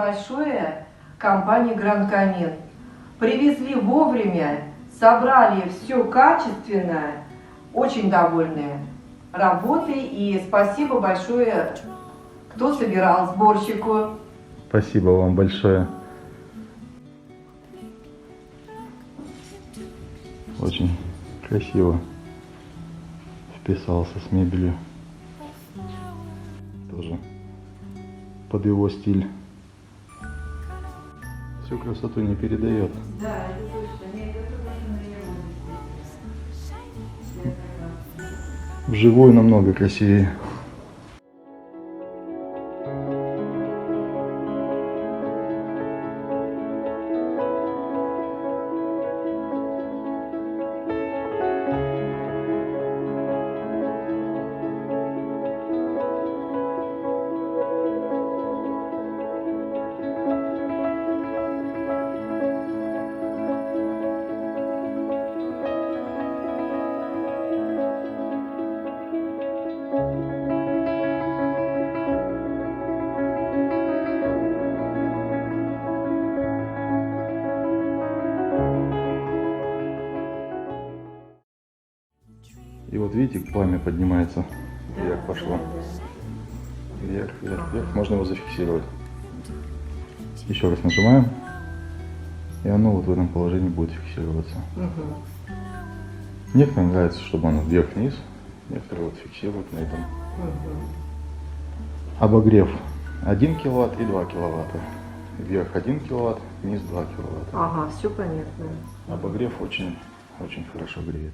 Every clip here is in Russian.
большое компании Гранд Камин. Привезли вовремя, собрали все качественно, очень довольны работой. И спасибо большое, кто собирал, сборщику. Спасибо вам большое. Очень красиво вписался с мебелью. Тоже под его стиль. Всю красоту не передает. Да, это точно. Нет, это точно. Вживую намного красивее. И вот видите, пламя поднимается. Вверх пошло. Вверх, вверх, вверх. Можно его зафиксировать. Еще раз нажимаем. И оно вот в этом положении будет фиксироваться. Некоторым нравится, чтобы оно вверх-вниз. Некоторые вот фиксируют на этом. Обогрев 1 киловатт и 2 киловатта. Вверх 1 киловатт, вниз 2 киловатта. Ага, все понятно. Обогрев очень хорошо греет.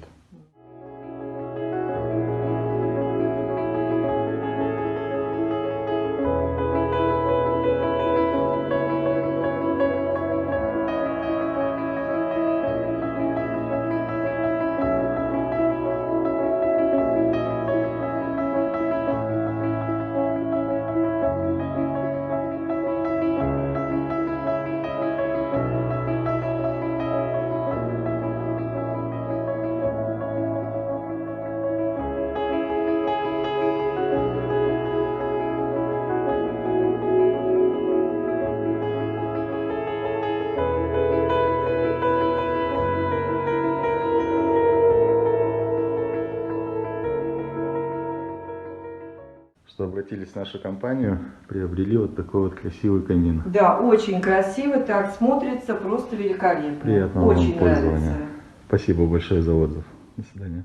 Что обратились в нашу компанию, приобрели вот такой вот красивый камин. Да, очень красиво, так смотрится, просто великолепно. Приятного очень вам пользования. нравится. Спасибо большое за отзыв. До свидания.